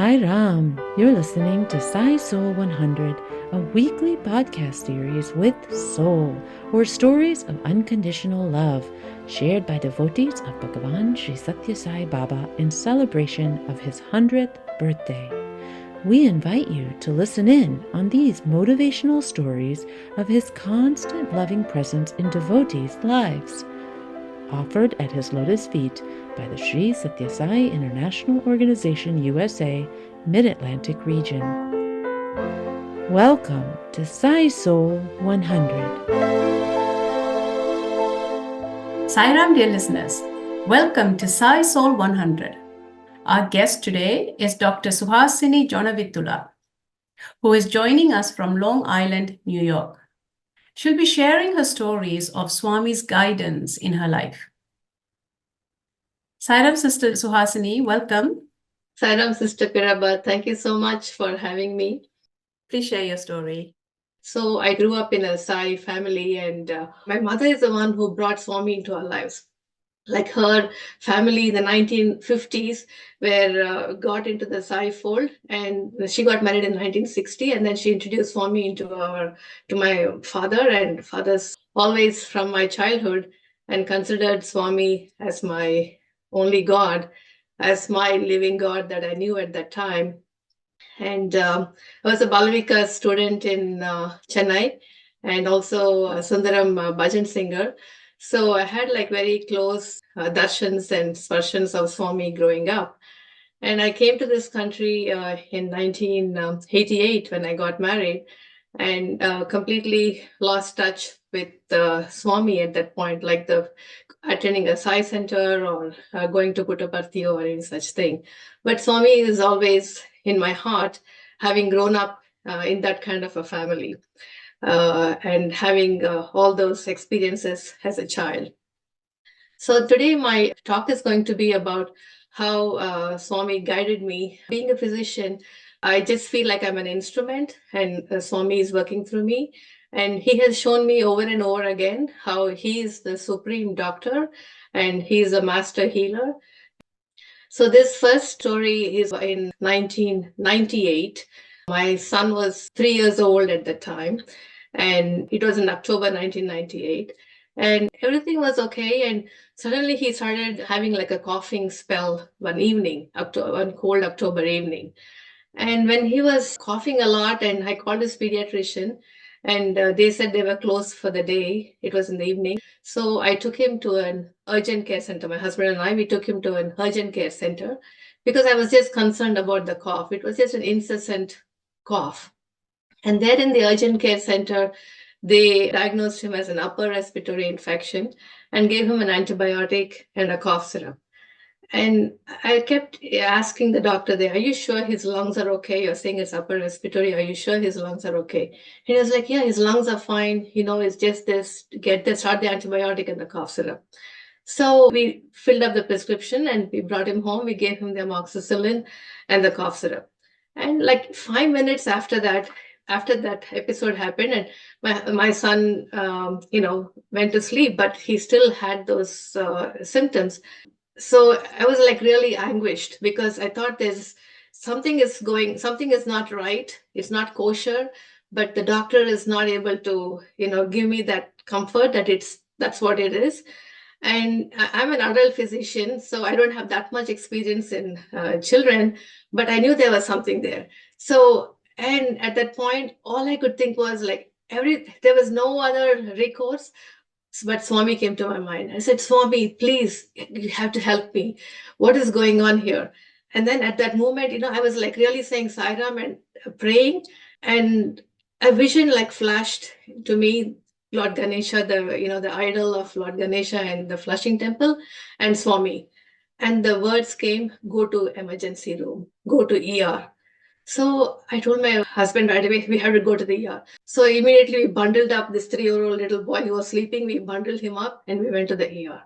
Sairam. You're listening to Sai SOUL 100, a weekly podcast series with soul, or stories of unconditional love, shared by devotees of Bhagavan Sri Satya Sai Baba in celebration of his 100th birthday. We invite you to listen in on these motivational stories of his constant loving presence in devotees' lives. Offered at his lotus feet by the Sri Satya Sai International Organization USA, Mid-Atlantic region. Welcome to Sai SOUL 100. Sairam, dear listeners, welcome to Sai SOUL 100. Our guest today is Dr. Suhasini Jonnavithula, who is joining us from Long Island, New York. She'll be sharing her stories of Swami's guidance in her life. Sairam, Sister Suhasini, welcome. Sairam, Sister Piraba, thank you so much for having me. Please share your story. So I grew up in a Sai family, and my mother is the one who brought Swami into our lives. Like her family in the 1950s, where got into the Sai fold, and she got married in 1960, and then she introduced Swami to my father, and father's always from my childhood, and considered Swami as my only God, as my living God that I knew at that time. And I was a Balavika student in Chennai, and also a Sundaram bhajan singer. So I had like very close darshans and sparshans of Swami growing up. And I came to this country in 1988 when I got married, and completely lost touch with Swami at that point, like attending a Sai center or going to Puttaparthi or any such thing. But Swami is always in my heart, having grown up in that kind of a family and having all those experiences as a child. So today my talk is going to be about how Swami guided me. Being a physician, I just feel like I'm an instrument, and Swami is working through me. And he has shown me over and over again how he is the supreme doctor and he is a master healer. So this first story is in 1998. My son was 3 years old at the time, and it was in October 1998. And everything was okay. And suddenly he started having like a coughing spell one evening, one cold October evening. And when he was coughing a lot, and I called his pediatrician, and they said they were closed for the day. It was in the evening. So I took him to an urgent care center. My husband and I, we took him to an urgent care center because I was just concerned about the cough. It was just an incessant cough. And there in the urgent care center, they diagnosed him as an upper respiratory infection and gave him an antibiotic and a cough syrup. And I kept asking the doctor there, are you sure his lungs are okay? You're saying it's upper respiratory. Are you sure his lungs are okay? And he was like, yeah, his lungs are fine. It's just this, start the antibiotic and the cough syrup. So we filled up the prescription and we brought him home. We gave him the amoxicillin and the cough syrup. And like 5 minutes after that episode happened, and my son, went to sleep, but he still had those symptoms. So I was like really anguished because I thought something is not right. It's not kosher, but the doctor is not able to, give me that comfort that that's what it is. And I'm an adult physician, so I don't have that much experience in children, but I knew there was something there. So, and at that point, all I could think was like, there was no other recourse. But Swami came to my mind. I said, Swami, please, you have to help me. What is going on here? And then at that moment, I was like really saying Sairam and praying, and a vision like flashed to me, Lord Ganesha, the idol of Lord Ganesha and the Flushing Temple, and Swami. And the words came, go to emergency room, go to ER. So I told my husband right away, we have to go to the ER. So immediately we bundled up this 3-year-old little boy who was sleeping. We bundled him up and we went to the ER.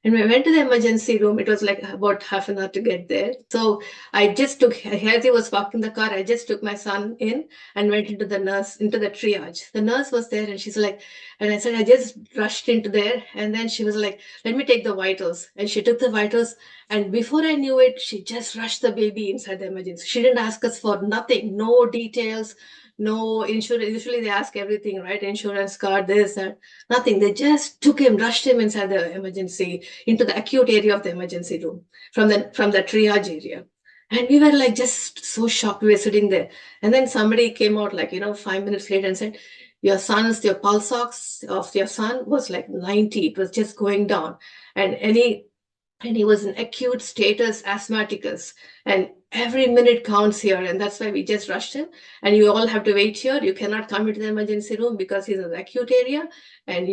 And when I went to the emergency room, it was like about half an hour to get there. So I just took, as he was parking the car, I just took my son in and went into the triage. The nurse was there and she's like, and I said, I just rushed into there. And then she was like, let me take the vitals. And she took the vitals. And before I knew it, she just rushed the baby inside the emergency. She didn't ask us for nothing, no details, no insurance. Usually they ask everything, right? Insurance card, this, that, nothing. They just took him, rushed him inside the emergency, into the acute area of the emergency room from the triage area. And we were like just so shocked. We were sitting there. And then somebody came out 5 minutes later and said, your pulse ox of your son was like 90. It was just going down. And he was an acute status asthmaticus. And every minute counts here. And that's why we just rushed him. And you all have to wait here. You cannot come into the emergency room because he's in the acute area. And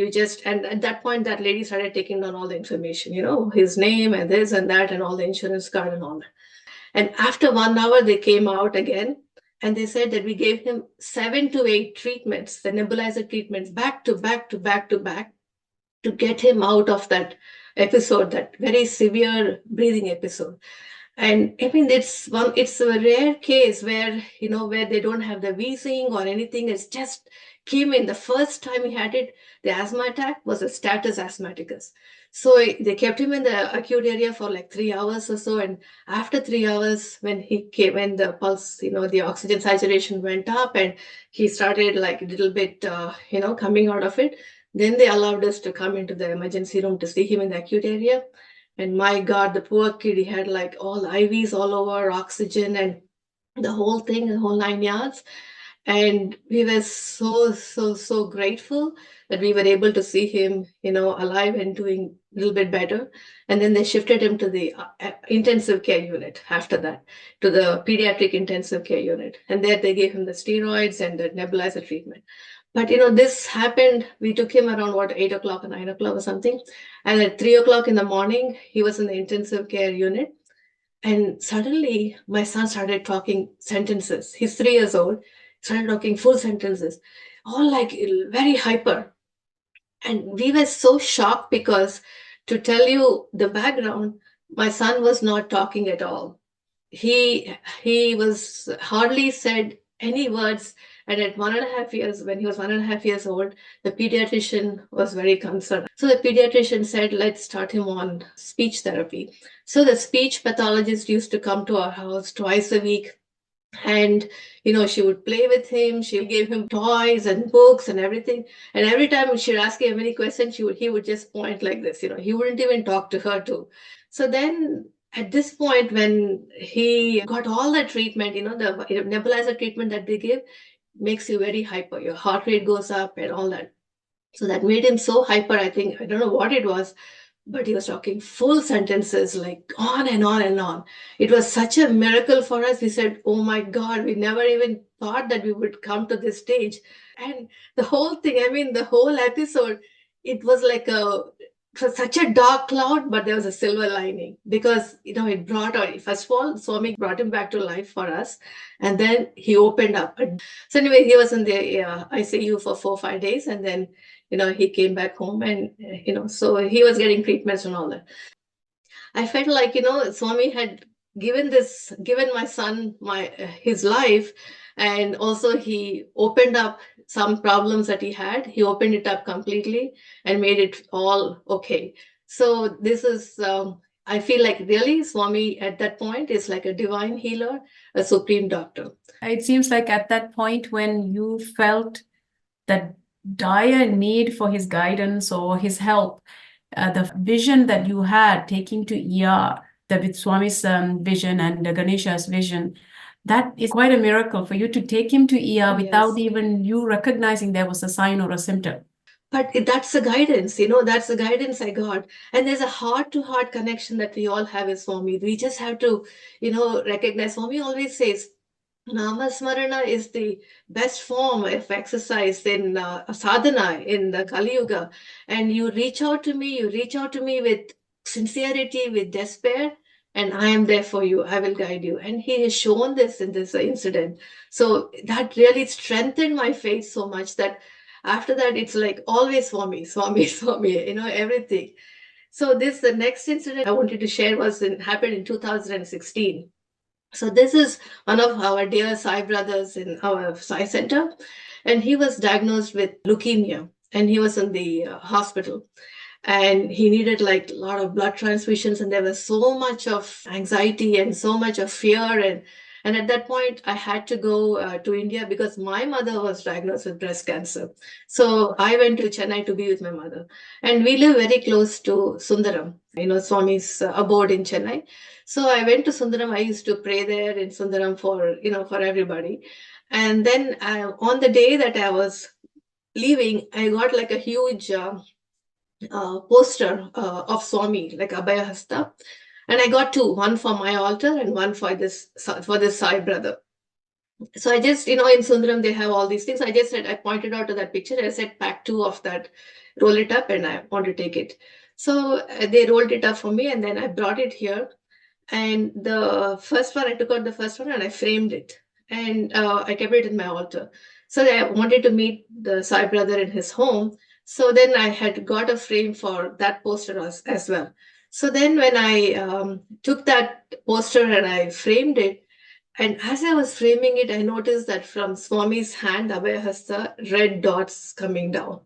at that point, that lady started taking down all the information, his name and this and that and all the insurance card and all that. And after 1 hour, they came out again and they said that we gave him 7 to 8 treatments, the nebulizer treatments, back to back to back to back, to get him out of that episode, that very severe breathing episode. And I mean, it's a rare case where they don't have the wheezing or anything. It's just came in. The first time he had it, the asthma attack was a status asthmaticus. So they kept him in the acute area for like 3 hours or so. And after 3 hours, when the pulse, the oxygen saturation went up and he started like a little bit, coming out of it, then they allowed us to come into the emergency room to see him in the acute area. And my God, the poor kid, he had like all IVs all over, oxygen and the whole thing, the whole 9 yards. And we were so, so, so grateful that we were able to see him, alive and doing a little bit better. And then they shifted him to the intensive care unit after that, to the pediatric intensive care unit. And there they gave him the steroids and the nebulizer treatment. But, this happened, we took him around 8 o'clock or 9 o'clock or something. And at 3 o'clock in the morning, he was in the intensive care unit. And suddenly my son started talking sentences. He's 3 years old, started talking full sentences, all like very hyper. And we were so shocked because, to tell you the background, my son was not talking at all. He was hardly said any words. And at 1.5 years, when he was 1.5 years old, the pediatrician was very concerned. So the pediatrician said, let's start him on speech therapy. So the speech pathologist used to come to our house twice a week. And, she would play with him. She gave him toys and books and everything. And every time she'd ask him any question, he would just point like this, he wouldn't even talk to her too. So then at this point, when he got all the treatment, the nebulizer treatment that they give makes you very hyper. Your heart rate goes up and all that. So that made him so hyper, I think. I don't know what it was, but he was talking full sentences, like on and on and on. It was such a miracle for us. We said, oh my God, we never even thought that we would come to this stage. And the whole thing, the whole episode, it was like such a dark cloud, but there was a silver lining because, it brought out, first of all, Swami brought him back to life for us. And then he opened up. So anyway, he was in the ICU for 4 or 5 days. And then, he came back home and, so he was getting treatments and all that. I felt like, Swami had given my son his life. And also he opened up some problems that he had. He opened it up completely and made it all okay. So this is, I feel like really Swami at that point is like a divine healer, a supreme doctor. It seems like at that point when you felt that dire need for his guidance or his help, the vision that you had taking to ER, with Swami's vision and Ganesha's vision, that is quite a miracle for you to take him to ER without even you recognizing there was a sign or a symptom. But that's the guidance, that's the guidance I got. And there's a heart-to-heart connection that we all have with Swami. We just have to, recognize. Swami always says, Namasmarana is the best form of exercise in sadhana in the Kali Yuga. And you reach out to me with sincerity, with despair, and I am there for you. I will guide you. And he has shown this in this incident. So that really strengthened my faith so much that after that, it's like always Swami, everything. So the next incident I wanted to share happened in 2016. So this is one of our dear Sai brothers in our Sai center, and he was diagnosed with leukemia, and he was in the hospital, and he needed like a lot of blood transfusions, and there was so much of anxiety and so much of fear, and at that point I had to go to India because my mother was diagnosed with breast cancer. So I went to Chennai to be with my mother, and we live very close to Sundaram, Swami's abode in Chennai. So I went to Sundaram. I used to pray there in Sundaram for everybody. And then on the day that I was leaving, I got like a huge poster of Swami, like Abhaya Hasta. And I got two, one for my altar and one for this Sai brother. So I just, in Sundaram, they have all these things. I pointed out to that picture. I said, pack two of that, roll it up, and I want to take it. So they rolled it up for me, and then I brought it here. And the first one, I took out the first one and I framed it. And I kept it in my altar. So I wanted to meet the Sai brother in his home. So then I had got a frame for that poster as well. So then when I took that poster and I framed it, and as I was framing it, I noticed that from Swami's hand, Abhaya Hasta, red dots coming down.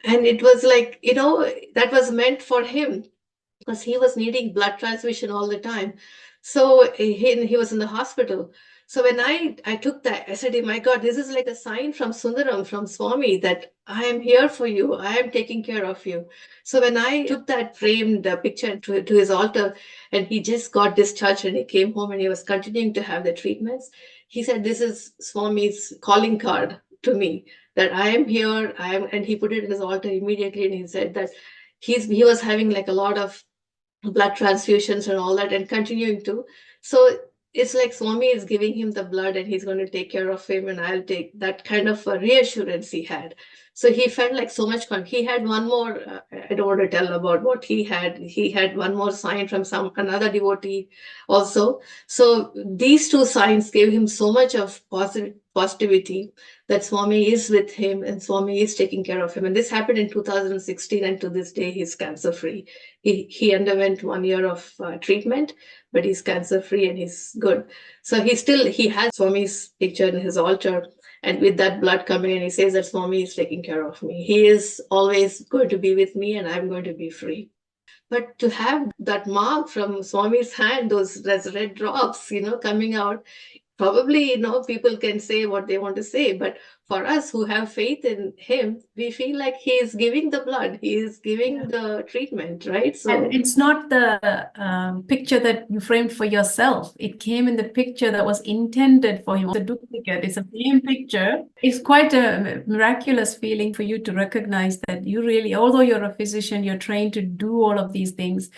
And it was like, that was meant for him because he was needing blood transfusion all the time. So he was in the hospital. So when I took that, I said, "Oh my God, this is like a sign from Sundaram, from Swami, that I am here for you. I am taking care of you." So when I took that framed picture to his altar, and he just got discharged and he came home and he was continuing to have the treatments, he said, "This is Swami's calling card to me, that I am here. And he put it in his altar immediately, and he said that he was having like a lot of blood transfusions and all that, and continuing to. So it's like Swami is giving him the blood and he's going to take care of him, and I'll take that kind of a reassurance he had. So he felt like so much he had one more, I don't want to tell about what he had. He had one more sign from another devotee also. So these two signs gave him so much of positivity that Swami is with him and Swami is taking care of him. And this happened in 2016, and to this day he's cancer free. He underwent 1 year of treatment, but he's cancer free and he's good. So he has Swami's picture in his altar, and with that blood coming in, he says that Swami is taking care of me. He is always going to be with me, and I'm going to be free. But to have that mark from Swami's hand, those red drops, coming out, probably, people can say what they want to say, but for us who have faith in him, we feel like he is giving the blood, he is giving the treatment, right? So, and it's not the picture that you framed for yourself. It came in the picture that was intended for him. The duplicate. It's the same picture. It's quite a miraculous feeling for you to recognize that you really, although you're a physician, you're trained to do all of these things,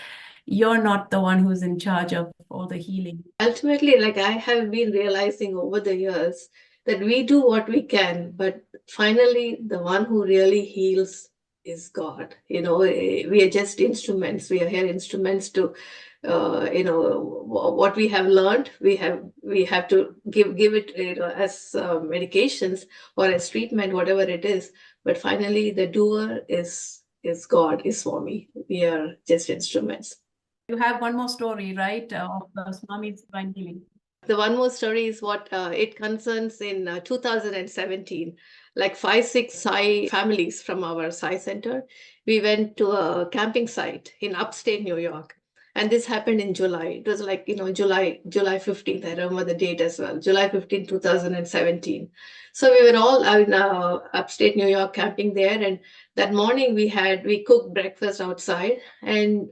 you're not the one who's in charge of all the healing. Ultimately, like I have been realizing over the years, that we do what we can, but finally the one who really heals is God. We are just instruments. We are here instruments to, what we have learned, we have to give it, as medications or as treatment, whatever it is. But finally, the doer is God, is Swami. We are just instruments. You have one more story, right, of Swami's divine healing. The one more story is what it concerns in 2017. Like 5-6 Sai families from our Sai center, we went to a camping site in upstate New York. And this happened in July. It was like, July 15th. I remember the date as well. July 15th, 2017. So we were all in upstate New York camping there. And that morning we cooked breakfast outside. And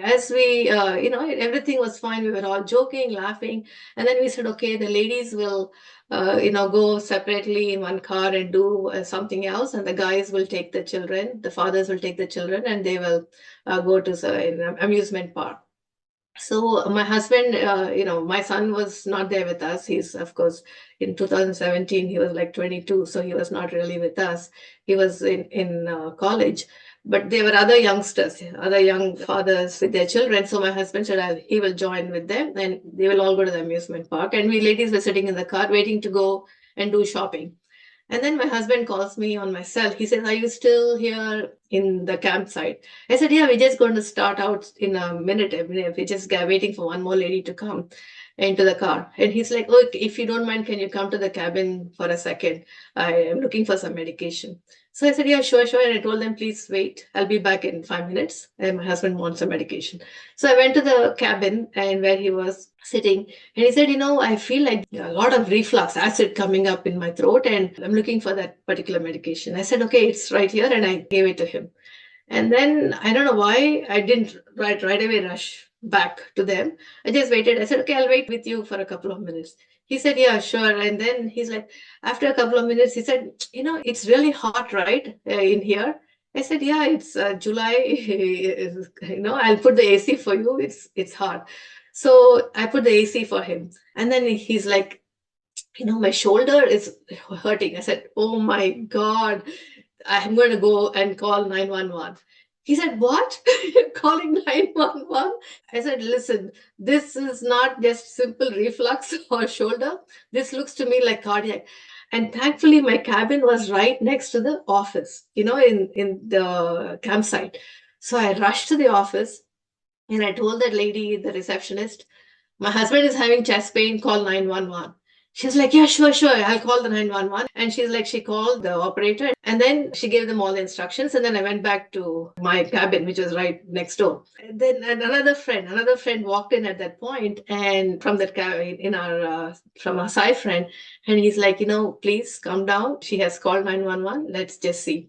as we, everything was fine. We were all joking, laughing. And then we said, okay, the ladies will, go separately in one car and do something else. And the guys will take the children, the fathers will take the children, and they will go to an amusement park. So my husband, my son was not there with us. He's, of course, in 2017, he was like 22. So he was not really with us. He was in college. But there were other youngsters, other young fathers with their children. So my husband said he will join with them, and they will all go to the amusement park. And we ladies were sitting in the car waiting to go and do shopping. And then my husband calls me on my cell. He says, "Are you still here in the campsite?" I said, "Yeah, we're just going to start out in a minute. I mean, we're just waiting for one more lady to come into the car." And he's like, "Oh, if you don't mind, can you come to the cabin for a second? I am looking for some medication." So I said, "Yeah, sure, sure." And I told them, "Please wait. I'll be back in 5 minutes. And my husband wants some medication." So I went to the cabin and where he was sitting, and he said, "I feel like a lot of reflux acid coming up in my throat, and I'm looking for that particular medication." I said, "Okay, it's right here." And I gave it to him. And then I don't know why I didn't right away rush back to them. I just waited. I said, "Okay, I'll wait with you for a couple of minutes." He said, "Yeah, sure." And then he's like, after a couple of minutes, he said, "It's really hot, right, in here?" I said, "Yeah, it's July. I'll put the AC for you. It's hot." So I put the AC for him. And then he's like, "My shoulder is hurting." I said, "Oh my God, I'm going to go and call 911." He said, "What? You're calling 911?" I said, "Listen, this is not just simple reflux or shoulder. This looks to me like cardiac." And thankfully, my cabin was right next to the office, in the campsite. So I rushed to the office and I told that lady, the receptionist, "My husband is having chest pain, call 911." She's like, "Yeah, sure, sure. I'll call the 911." And she's like, she called the operator and then she gave them all the instructions. And then I went back to my cabin, which was right next door. And then another friend walked in at that point and from that cabin from our Sai friend. And he's like, "Please come down. She has called 911. Let's just see."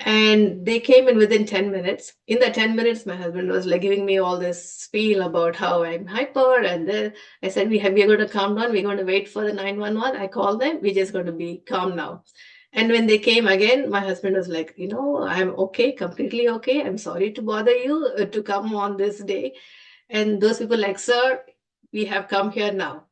And they came in within 10 minutes. In the 10 minutes, my husband was like giving me all this spiel about how I'm hyper. And then I said, we're going to calm down. We're going to wait for the 911. I called them. We're just going to be calm now. And when they came again, my husband was like, "I'm okay, completely okay. I'm sorry to bother you to come on this day." And those people like, "Sir, we have come here now.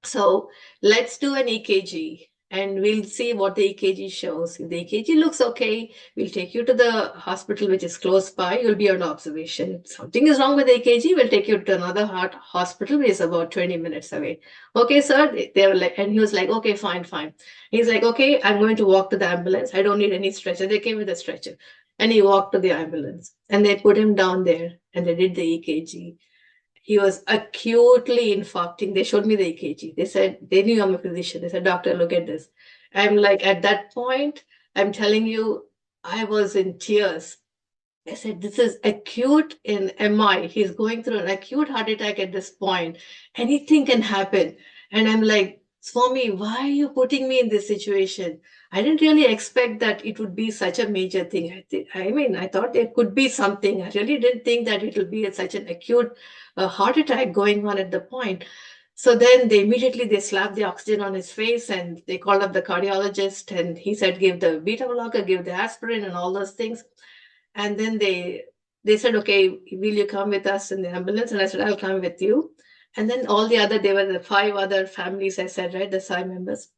So let's do an EKG and we'll see what the EKG shows. If the EKG looks okay, we'll take you to the hospital which is close by. You'll be on observation. If something is wrong with the EKG, we'll take you to another heart hospital which is about 20 minutes away." "Okay, sir." They were like, and he was like, "Okay, fine, fine." He's like, "Okay, I'm going to walk to the ambulance. I don't need any stretcher." They came with a stretcher. And he walked to the ambulance and they put him down there and they did the EKG. He was acutely infarcting. They showed me the EKG. They said, they knew I'm a physician. They said, "Doctor, look at this." I'm like, at that point, I'm telling you, I was in tears. I said, "This is acute in MI. He's going through an acute heart attack at this point. Anything can happen." And I'm like, "Swami, why are you putting me in this situation?" I didn't really expect that it would be such a major thing. I thought there could be something. I really didn't think that it would be such an acute heart attack going on at the point. So then they slapped the oxygen on his face and they called up the cardiologist and he said, "Give the beta blocker, give the aspirin and all those things." And then they said, "Okay, will you come with us in the ambulance?" And I said, "I'll come with you." And then they were the 5 other families, I said, right, the Sai members.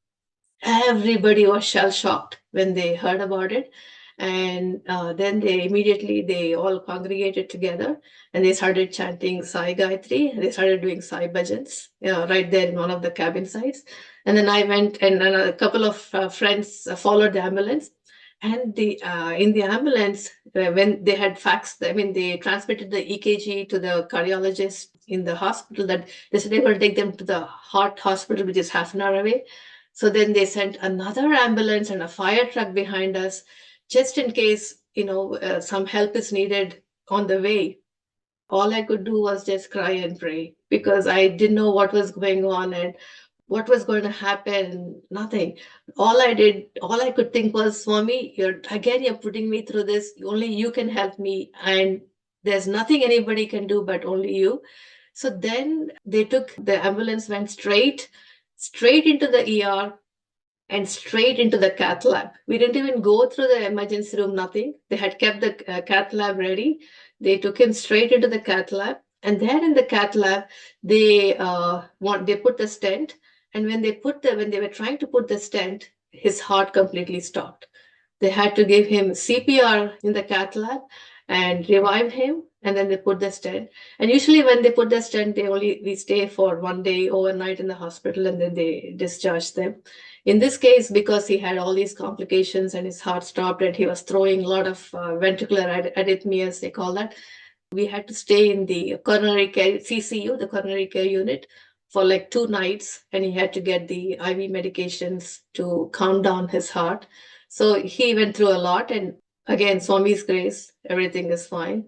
Everybody was shell shocked when they heard about it. And then they all congregated together and they started chanting Sai Gayatri. They started doing Sai bhajans, right there in one of the cabin sites. And then I went and a couple of friends followed the ambulance. And in the ambulance, when they had they transmitted the EKG to the cardiologist in the hospital that they said they were going to take them to the heart hospital, which is half an hour away. So then they sent another ambulance and a fire truck behind us, just in case, some help is needed on the way. All I could do was just cry and pray because I didn't know what was going on and what was going to happen. Nothing. All I could think was, "Swami, you're putting me through this. Only you can help me. And there's nothing anybody can do but only you." So then the ambulance went straight into the ER and straight into the cath lab. We didn't even go through the emergency room, nothing. They had kept the cath lab ready. They took him straight into the cath lab. And there in the cath lab, they put the stent. And when they were trying to put the stent, his heart completely stopped. They had to give him CPR in the cath lab and revive him. and then they put the stent. And usually when they put the stent, we stay for 1 day overnight in the hospital, and then they discharge them. In this case, because he had all these complications and his heart stopped and he was throwing a lot of ventricular arrhythmias, they call that, we had to stay in the coronary care CCU, the coronary care unit, for like 2 nights, and he had to get the IV medications to calm down his heart. So he went through a lot, and again, Swami's grace, everything is fine.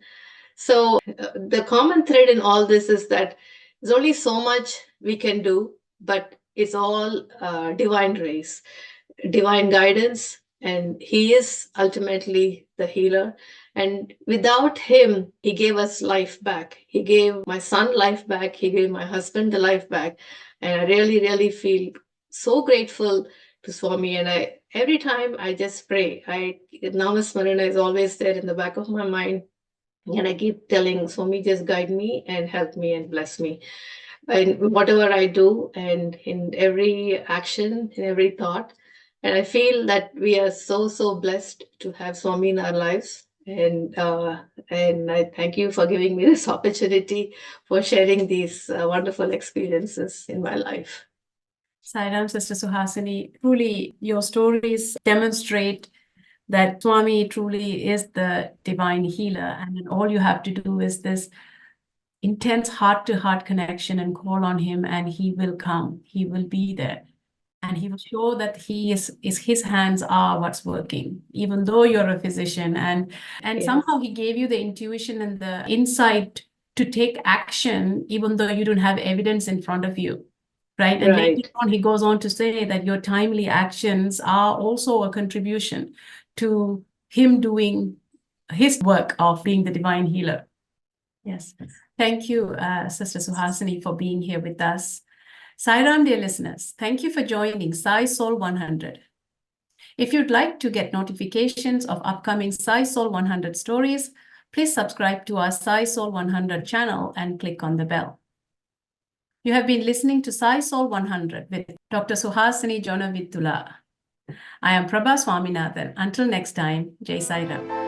So the common thread in all this is that there's only so much we can do, but it's all divine grace, divine guidance, and he is ultimately the healer. And without him, he gave us life back. He gave my son life back. He gave my husband the life back. And I really, really feel so grateful to Swami. And every time I just pray, Namasmarana is always there in the back of my mind. And I keep telling Swami, just guide me and help me and bless me in whatever I do, and in every action, in every thought. And I feel that we are so, so blessed to have Swami in our lives. And I thank you for giving me this opportunity for sharing these wonderful experiences in my life. Sairam, Sister Suhasini, truly your stories demonstrate that Swami truly is the divine healer, and then all you have to do is this intense heart-to-heart connection and call on him, and he will come. He will be there, and he will show that his hands are what's working, even though you're a physician. And Yes. Somehow he gave you the intuition and the insight to take action, even though you don't have evidence in front of you. Right. And later on, he goes on to say that your timely actions are also a contribution to him doing his work of being the divine healer. Yes. Thank you, Sister Suhasini, for being here with us. Sairam, dear listeners, thank you for joining Sai Soul 100. If you'd like to get notifications of upcoming Sai Soul 100 stories, please subscribe to our Sai Soul 100 channel and click on the bell. You have been listening to Sai Soul 100 with Dr. Suhasini Jonnavithula. I am Prabha Swaminathan. Until next time, Jai Sairam.